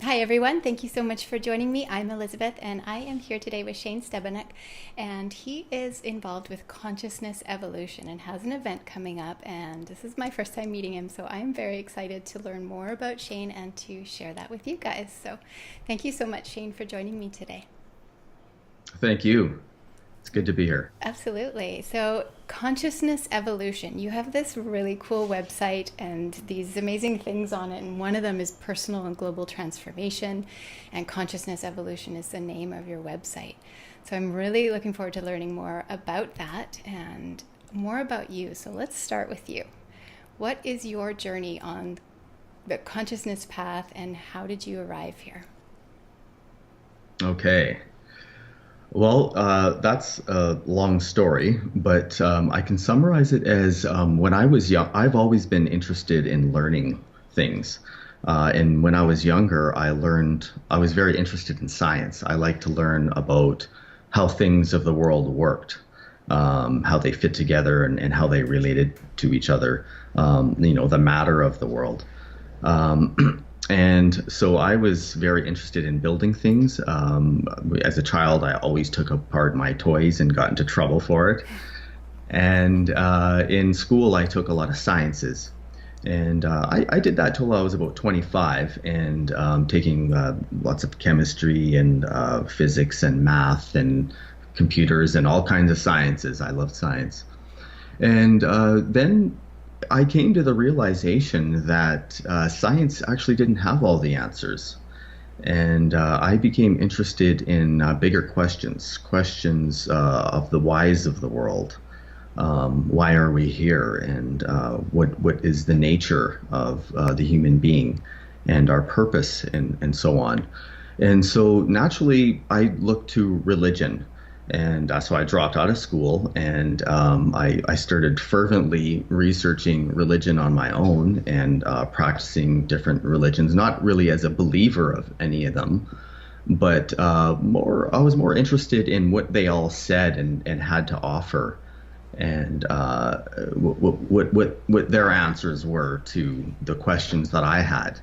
Hi, everyone. Thank you so much for joining me. I'm Elizabeth, and I am here today with Shane Stebanuk, and he is involved with consciousness evolution and has an event coming up. And this is my first time meeting him, so I'm very excited to learn more about Shane and to share that with you guys. So, thank you so much, Shane, for joining me today. Thank you. It's good to be here. Absolutely. So, consciousness evolution. You have this really cool website and these amazing things on it. And one of them is personal and global transformation. And consciousness evolution is the name of your website. So, I'm really looking forward to learning more about that and more about you. So, let's start with you. What is your journey on the consciousness path and how did you arrive here? Okay. Well, that's a long story, but I can summarize it as when I was young, I've always been interested in learning things. And when I was younger, I was very interested in science. I like to learn about how things of the world worked, how they fit together and how they related to each other, the matter of the world. And so I was very interested in building things. As a child, I always took apart my toys and got into trouble for it. And in school, I took a lot of sciences. And I did that till I was about 25 and taking lots of chemistry and physics and math and computers and all kinds of sciences. I loved science. And then I came to the realization that science actually didn't have all the answers. And I became interested in bigger questions of the whys of the world. Why are we here? And what is the nature of the human being and our purpose and so on. And so naturally, I looked to religion. And so I dropped out of school and I started fervently researching religion on my own and practicing different religions, not really as a believer of any of them, but I was more interested in what they all said and had to offer and what their answers were to the questions that I had.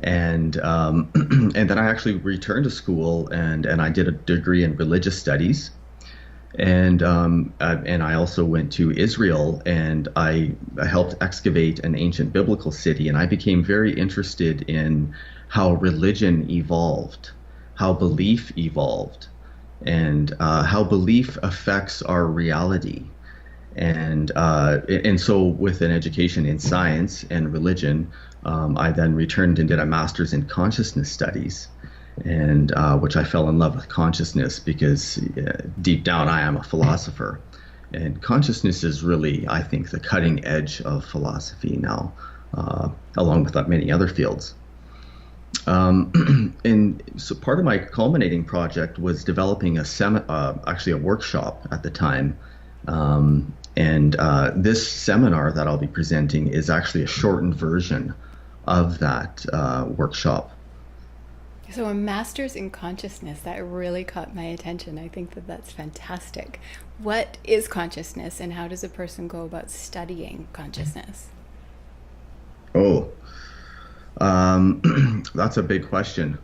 And and then I actually returned to school and I did a degree in religious studies. And I also went to Israel and I helped excavate an ancient biblical city. And I became very interested in how religion evolved, how belief evolved, and how belief affects our reality. And so with an education in science and religion, I then returned and did a master's in consciousness studies, and which I fell in love with consciousness because deep down I am a philosopher, and consciousness is really, I think, the cutting edge of philosophy now, along with many other fields. And so part of my culminating project was developing actually a workshop at the time. And this seminar that I'll be presenting is actually a shortened version of that workshop. So, a master's in consciousness, that really caught my attention. I think that that's fantastic. What is consciousness and how does a person go about studying consciousness? Oh, that's a big question.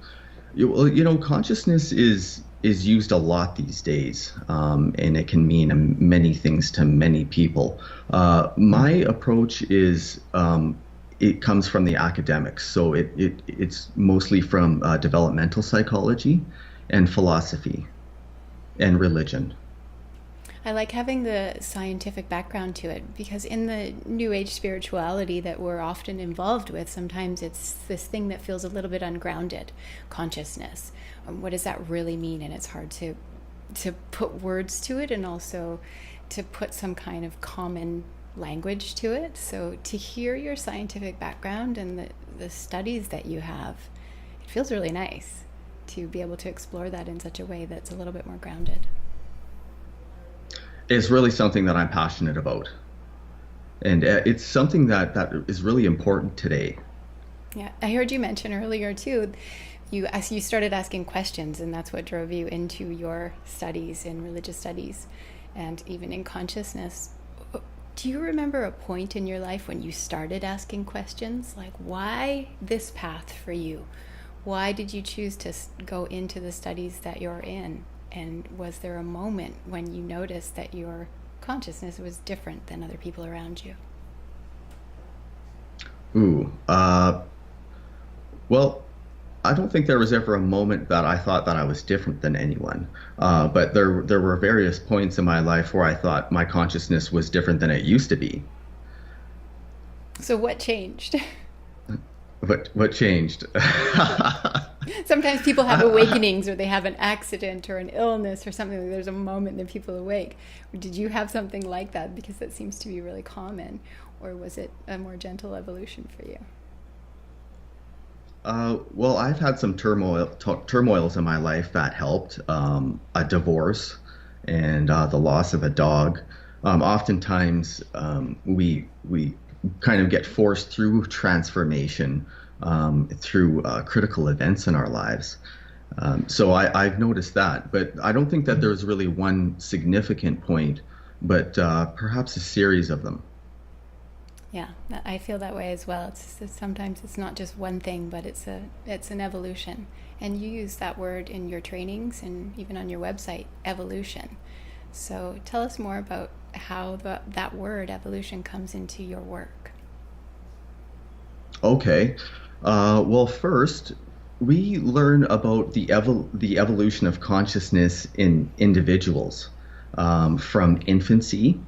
Consciousness is used a lot these days, and it can mean many things to many people. My approach is it comes from the academics, so it's mostly from developmental psychology and philosophy and religion. I like having the scientific background to it because in the New Age spirituality that we're often involved with, sometimes it's this thing that feels a little bit ungrounded, consciousness. What does that really mean? And it's hard to put words to it and also to put some kind of common language to it. So to hear your scientific background and the studies that you have, it feels really nice to be able to explore that in such a way that's a little bit more grounded. It's really something that I'm passionate about, and it's something that is really important today. Yeah, I heard you mention earlier too. You started asking questions, and that's what drove you into your studies in religious studies, and even in consciousness. Do you remember a point in your life when you started asking questions, like why this path for you? Why did you choose to go into the studies that you're in? And was there a moment when you noticed that your consciousness was different than other people around you? Ooh, well, I don't think there was ever a moment that I thought that I was different than anyone. But there were various points in my life where I thought my consciousness was different than it used to be. So what changed? What changed? Sometimes people have awakenings, or they have an accident or an illness or something. There's a moment that people awake. Did you have something like that? Because that seems to be really common. Or was it a more gentle evolution for you? Well, I've had some turmoils in my life that helped. A divorce and the loss of a dog. Oftentimes, we kind of get forced through transformation through critical events in our lives. So I've noticed that, but I don't think that there's really one significant point, but perhaps a series of them. Yeah, I feel that way as well. Sometimes it's not just one thing, but it's an evolution. And you use that word in your trainings and even on your website, evolution. So tell us more about how that word evolution comes into your work. Okay. Well, first, we learn about the evolution of consciousness in individuals from infancy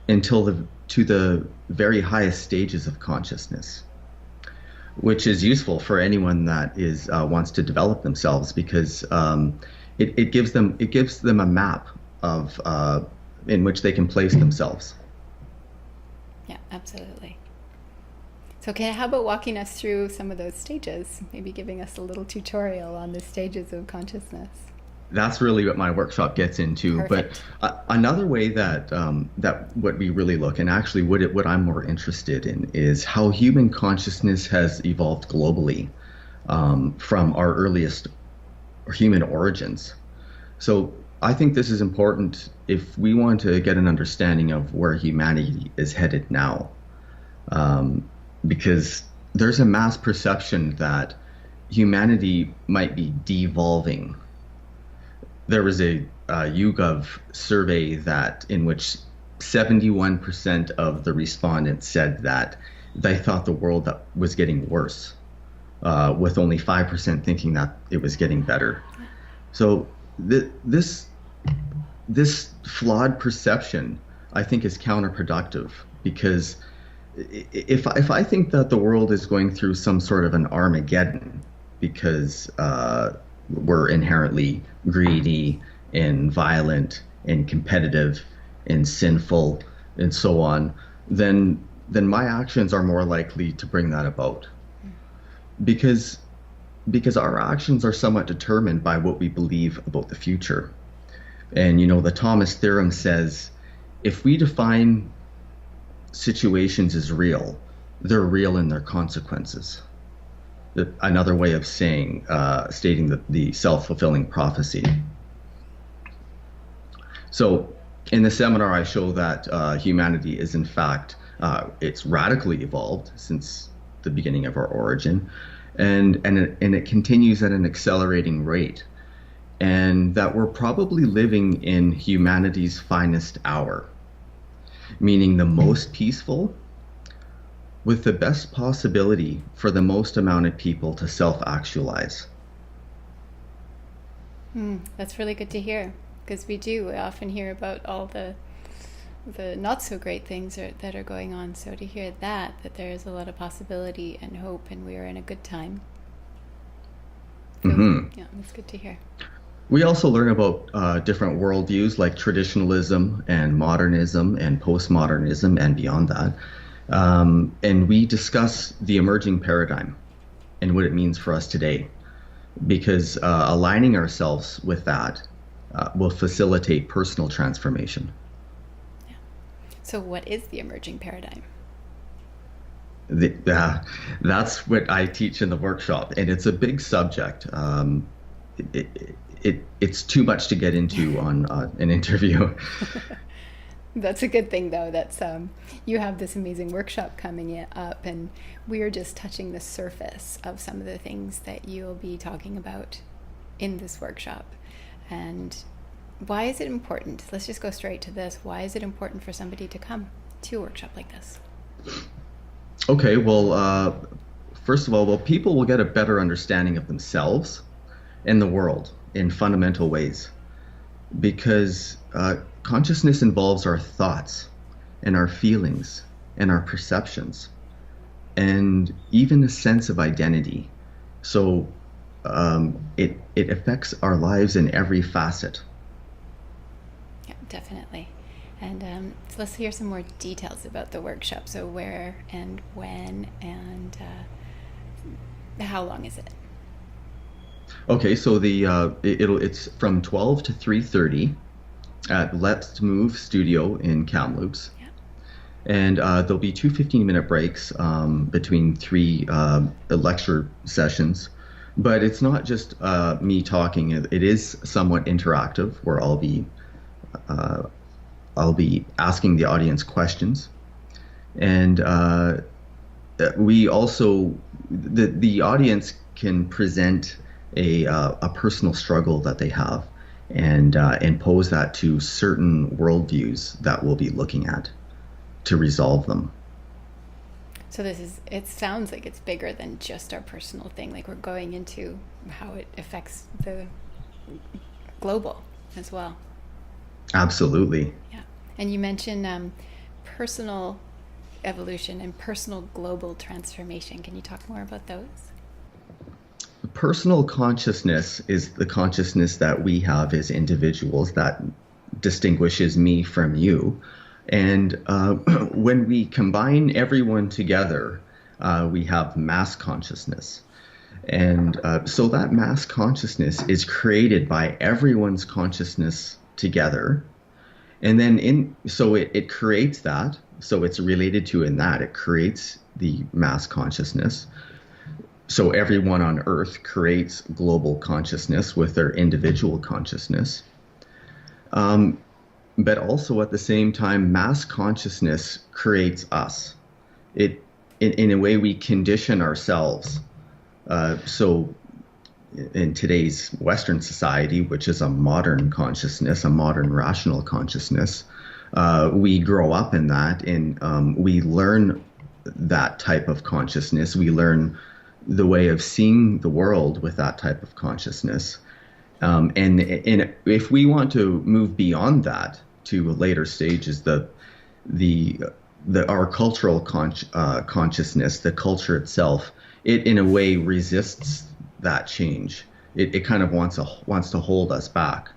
to the very highest stages of consciousness, which is useful for anyone that wants to develop themselves, because it gives them a map of in which they can place themselves. Yeah, absolutely. So how about walking us through some of those stages, maybe giving us a little tutorial on the stages of consciousness? That's really what my workshop gets into. Perfect. But another way that what we really look, and actually what I'm more interested in, is how human consciousness has evolved globally from our earliest human origins. So I think this is important if we want to get an understanding of where humanity is headed now, because there's a mass perception that humanity might be devolving. There was a YouGov survey in which 71% of the respondents said that they thought the world was getting worse, with only 5% thinking that it was getting better. So this flawed perception, I think, is counterproductive, because if I think that the world is going through some sort of an Armageddon because we're inherently greedy and violent and competitive and sinful and so on, then my actions are more likely to bring that about. Because our actions are somewhat determined by what we believe about the future. And the Thomas theorem says, if we define situations as real, they're real in their consequences. Another way of stating the self-fulfilling prophecy. So in the seminar, I show that humanity is, in fact, it's radically evolved since the beginning of our origin, and it continues at an accelerating rate, and that we're probably living in humanity's finest hour, meaning the most peaceful, with the best possibility for the most amount of people to self-actualize. That's really good to hear, because we often hear about all the not so great things that are going on. So to hear that there is a lot of possibility and hope, and we are in a good time. Yeah, that's good to hear. We also learn about different worldviews like traditionalism and modernism and postmodernism and beyond that. And we discuss the emerging paradigm and what it means for us today, because aligning ourselves with that will facilitate personal transformation. Yeah. So what is the emerging paradigm? That's what I teach in the workshop, and it's a big subject. It's too much to get into on an interview. That's a good thing, though. That's you have this amazing workshop coming up, and we're just touching the surface of some of the things that you'll be talking about in this workshop. And why is it important? Let's just go straight to this. Why is it important for somebody to come to a workshop like this? Okay, well, first of all, well, people will get a better understanding of themselves and the world in fundamental ways, because consciousness involves our thoughts and our feelings and our perceptions and even a sense of identity. So it affects our lives in every facet. Yeah, definitely. And so let's hear some more details about the workshop. So where and when and how long is it? Okay, so it's from 12 to 3:30 at Let's Move Studio in Kamloops. Yeah. And there'll be two 15-minute breaks between three lecture sessions. But it's not just me talking. It is somewhat interactive, where I'll be asking the audience questions, and we also the audience can present a personal struggle that they have, and pose that to certain worldviews that we'll be looking at to resolve them. So it sounds like it's bigger than just our personal thing. Like we're going into how it affects the global as well. Absolutely. Yeah. And you mentioned personal evolution and personal global transformation. Can you talk more about those? Personal consciousness is the consciousness that we have as individuals that distinguishes me from you. And when we combine everyone together, we have mass consciousness. And so that mass consciousness is created by everyone's consciousness together. And then so it creates that. So it's related to in that it creates the mass consciousness. So everyone on Earth creates global consciousness with their individual consciousness. But also at the same time, mass consciousness creates us. In a way, we condition ourselves. So in today's Western society, which is a modern consciousness, a modern rational consciousness, we grow up in that, and we learn that type of consciousness. We learn the way of seeing the world with that type of consciousness. And if we want to move beyond that to later stages, our cultural consciousness, the culture itself, it in a way resists that change. It kind of wants to hold us back.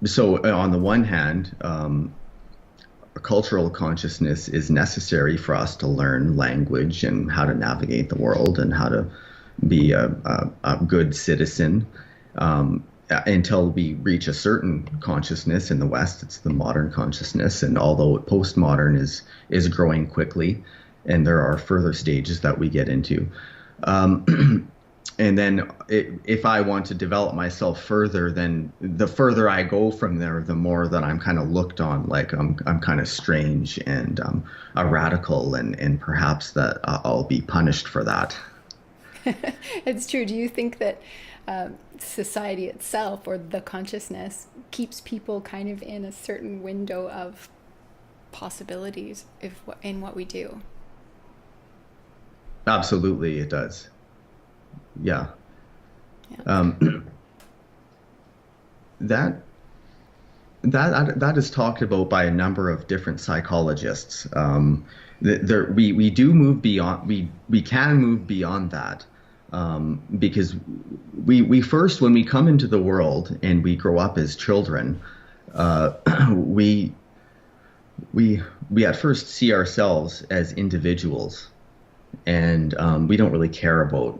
So on the one hand, a cultural consciousness is necessary for us to learn language and how to navigate the world and how to be a good citizen. Until we reach a certain consciousness in the West, it's the modern consciousness. And although postmodern is growing quickly, and there are further stages that we get into. And then if I want to develop myself further, then the further I go from there, the more that I'm kind of looked on like I'm kind of strange and a radical, and perhaps that I'll be punished for that. It's true. Do you think that society itself or the consciousness keeps people kind of in a certain window of possibilities in what we do? Absolutely, it does. Yeah. That is talked about by a number of different psychologists. We do move beyond. We can move beyond that. Because we first, when we come into the world and we grow up as children, we at first see ourselves as individuals, and we don't really care about,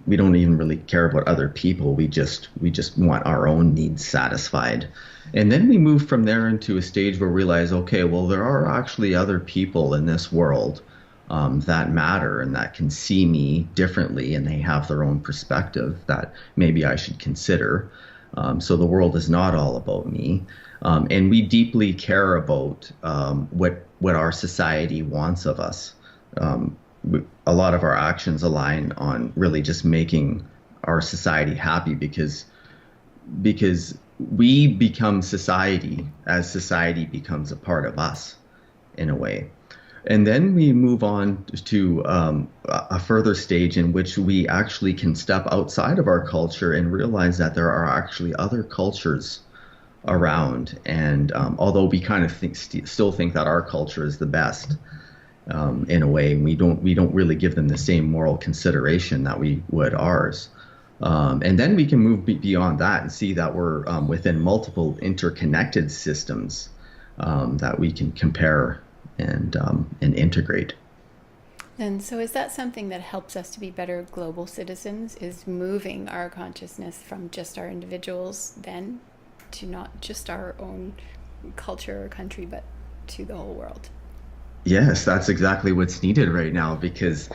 we don't even really care about other people. We just want our own needs satisfied. And then we move from there into a stage where we realize, okay, well, there are actually other people in this world that matter and that can see me differently, and they have their own perspective that maybe I should consider. So the world is not all about me. And we deeply care about what our society wants of us. A lot of our actions align on really just making our society happy because we become society as society becomes a part of us in a way. And then we move on to a further stage in which we actually can step outside of our culture and realize that there are actually other cultures around. And although we kind of still think that our culture is the best, in a way, we don't really give them the same moral consideration that we would ours. And then we can move beyond that and see that we're within multiple interconnected systems that we can compare and integrate. And so is that something that helps us to be better global citizens, is moving our consciousness from just our individuals then to not just our own culture or country, but to the whole world? Yes, that's exactly what's needed right now because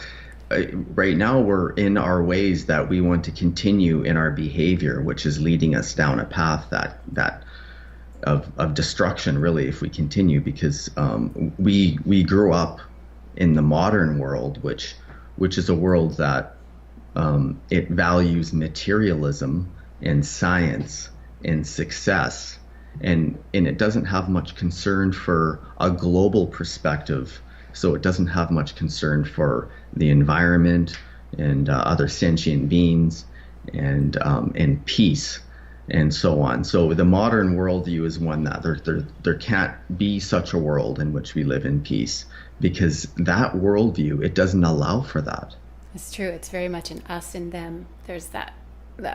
right now we're in our ways that we want to continue in our behavior, which is leading us down a path that of destruction, really, if we continue, because we grew up in the modern world, which is a world that it values materialism and science and success, and it doesn't have much concern for a global perspective. So it doesn't have much concern for the environment and other sentient beings and peace and so on. So the modern worldview is one that there can't be such a world in which we live in peace, because that worldview, it doesn't allow for that. It's true. It's very much an us and them. There's that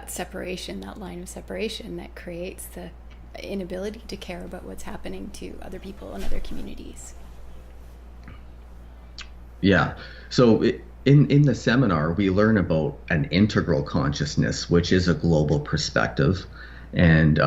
separation, that line of separation that creates the inability to care about what's happening to other people and other communities. Yeah. So in the seminar, we learn about an integral consciousness, which is a global perspective, and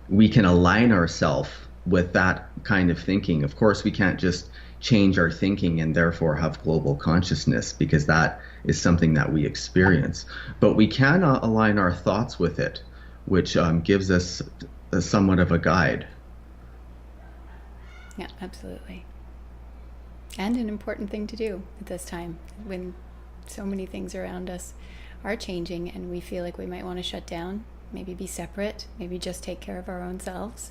we can align ourselves with that kind of thinking. Of course, we can't just change our thinking and therefore have global consciousness, because that is something that we experience. But we can align our thoughts with it, which gives us somewhat of a guide. Yeah, absolutely. And an important thing to do at this time when so many things around us are changing and we feel like we might want to shut down, maybe be separate, maybe just take care of our own selves.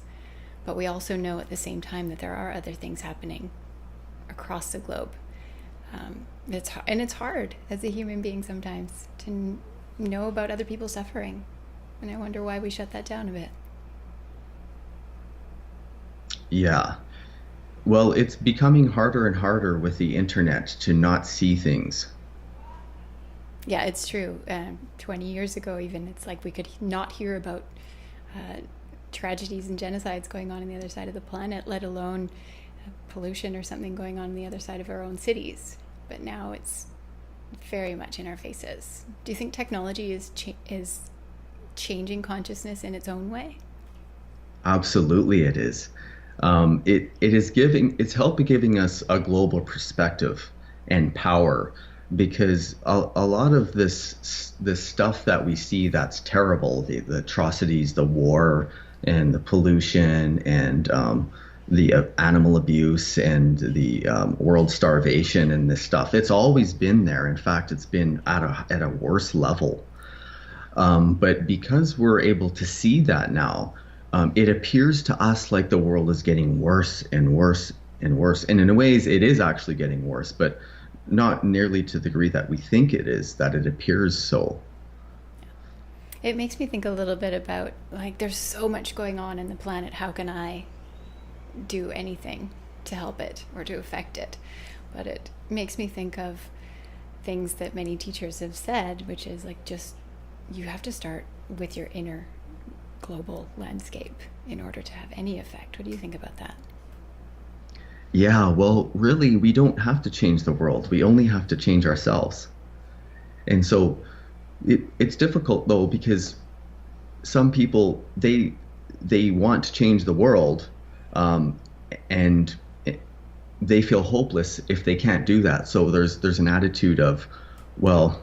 But we also know at the same time that there are other things happening across the globe. It's hard as a human being sometimes to know about other people suffering. And I wonder why we shut that down a bit. Yeah. Well, it's becoming harder and harder with the internet to not see things. Yeah, it's true. 20 years ago even, it's like we could not hear about tragedies and genocides going on the other side of the planet, let alone pollution or something going on the other side of our own cities. But now it's very much in our faces. Do you think technology is changing consciousness in its own way? Absolutely, it is. It's helping giving us a global perspective and power, because a lot of this stuff that we see that's terrible, the atrocities, the war and the pollution and the animal abuse and the world starvation and this stuff, it's always been there. In fact, it's been at a worse level. But because we're able to see that now, it appears to us like the world is getting worse and worse and worse. And in a ways, it is actually getting worse, but not nearly to the degree that we think it is, that it appears so. It makes me think a little bit about, like, there's so much going on in the planet. How can I do anything to help it or to affect it? But it makes me think of things that many teachers have said, which is like, just, you have to start with your inner global landscape in order to have any effect. What do you think about that? Yeah, well, really, we don't have to change the world. We only have to change ourselves. And so it's difficult, though, because some people, they want to change the world, and they feel hopeless if they can't do that. So there's an attitude of, well,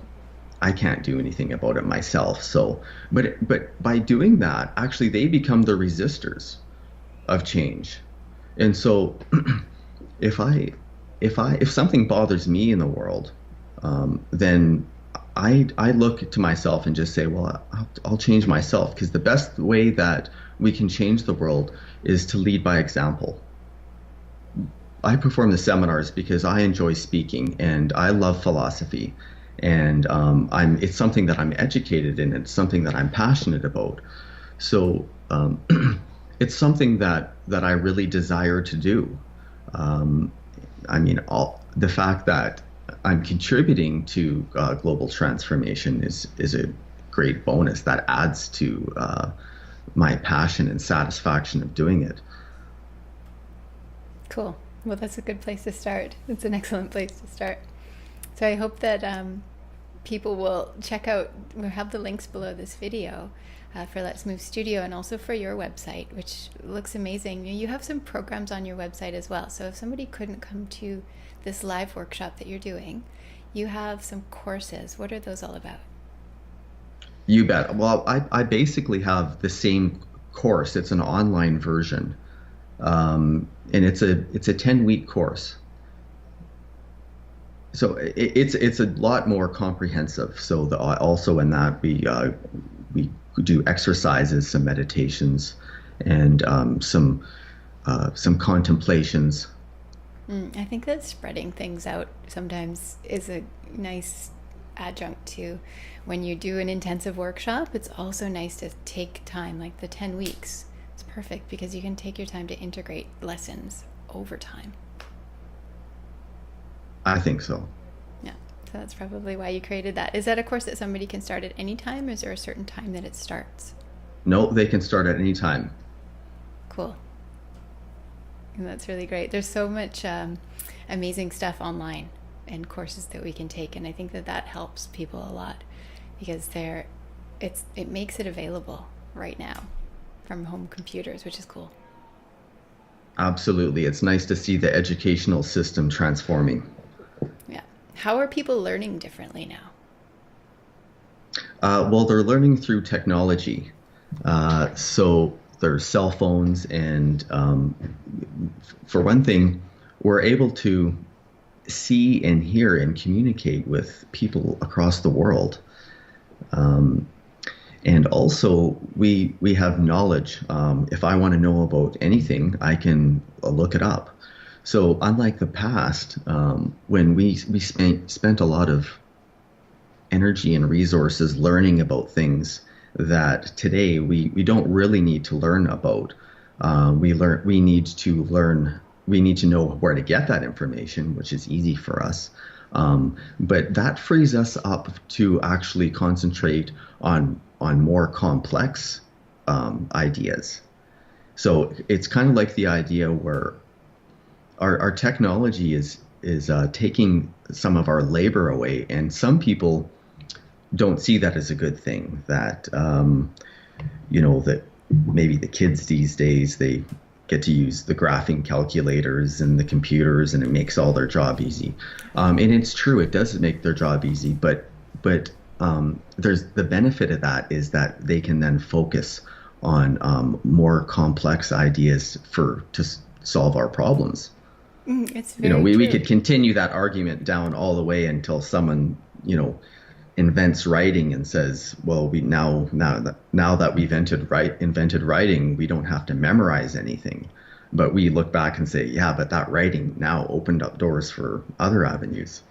I can't do anything about it myself. So, but by doing that, actually, they become the resistors of change. And so, if I if something bothers me in the world, then I look to myself and just say, well, I'll change myself, because the best way that we can change the world is to lead by example. I perform the seminars because I enjoy speaking and I love philosophy, and it's something that I'm educated in. It's something that I'm passionate about. So it's something that I really desire to do. I mean, the fact that I'm contributing to global transformation is a great bonus that adds to my passion and satisfaction of doing it. Cool. Well, that's a good place to start. It's an excellent place to start. So I hope that people will check out, we'll have the links below this video for Let's Move Studio, and also for your website, which looks amazing. You have some programs on your website as well. So if somebody couldn't come to this live workshop that you're doing, you have some courses. What are those all about? You bet. Well, I basically have the same course. It's an online version. And it's a 10-week course. So it's a lot more comprehensive. So also in that we do exercises, some meditations, and some contemplations. I think that spreading things out sometimes is a nice adjunct to when you do an intensive workshop. It's also nice to take time, like the 10 weeks. It's perfect because you can take your time to integrate lessons over time. I think so. Yeah, so that's probably why you created that. Is that a course that somebody can start at any time, or is there a certain time that it starts? No, they can start at any time. Cool. And that's really great. There's so much amazing stuff online and courses that we can take, and I think that helps people a lot because it makes it available right now from home computers, which is cool. Absolutely. It's nice to see the educational system transforming. Yeah. How are people learning differently now? Well, they're learning through technology. So there's cell phones, and for one thing, we're able to see and hear and communicate with people across the world. And also, we have knowledge. If I want to know about anything, I can look it up. So unlike the past, when we spent a lot of energy and resources learning about things that today we don't really need to learn about. We need to know where to get that information, which is easy for us. But that frees us up to actually concentrate on more complex ideas. So it's kind of like the idea where our technology is taking some of our labor away, and some people don't see that as a good thing. That that maybe the kids these days, they get to use the graphing calculators and the computers, and it makes all their job easy. And it's true, it does make their job easy, but there's the benefit of that is that they can then focus on more complex ideas to solve our problems. It's very true. We could continue that argument down all the way until someone invents writing and says, well, now that we've invented writing, we don't have to memorize anything. But we look back and say, yeah, but that writing now opened up doors for other avenues.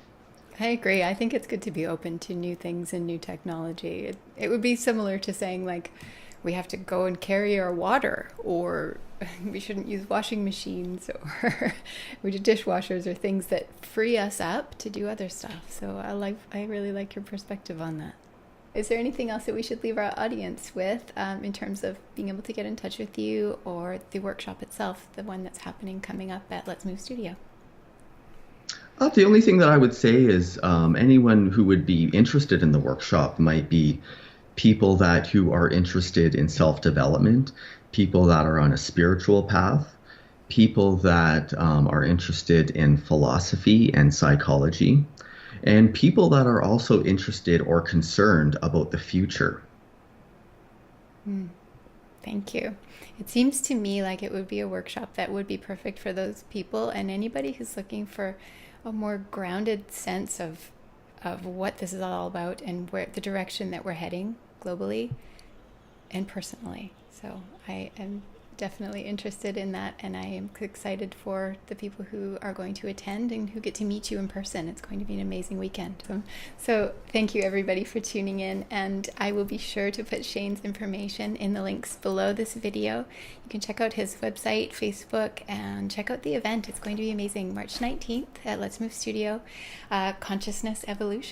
I agree. I think it's good to be open to new things and new technology. It would be similar to saying, like, we have to go and carry our water, or we shouldn't use washing machines, or we do dishwashers, or things that free us up to do other stuff. So I really like your perspective on that. Is there anything else that we should leave our audience with in terms of being able to get in touch with you, or the workshop itself, the one that's coming up at Let's Move Studio? The only thing that I would say is anyone who would be interested in the workshop might be people who are interested in self-development, people that are on a spiritual path, people that are interested in philosophy and psychology, and people that are also interested or concerned about the future. Mm, thank you. It seems to me like it would be a workshop that would be perfect for those people and anybody who's looking for a more grounded sense of what this is all about and where the direction that we're heading globally and personally. So I am definitely interested in that, and I am excited for the people who are going to attend and who get to meet you in person. It's going to be an amazing weekend. So thank you everybody for tuning in, and I will be sure to put Shane's information in the links below this video. You can check out his website, Facebook, and check out the event. It's going to be amazing. March 19th at Let's Move Studio, Consciousness Evolution.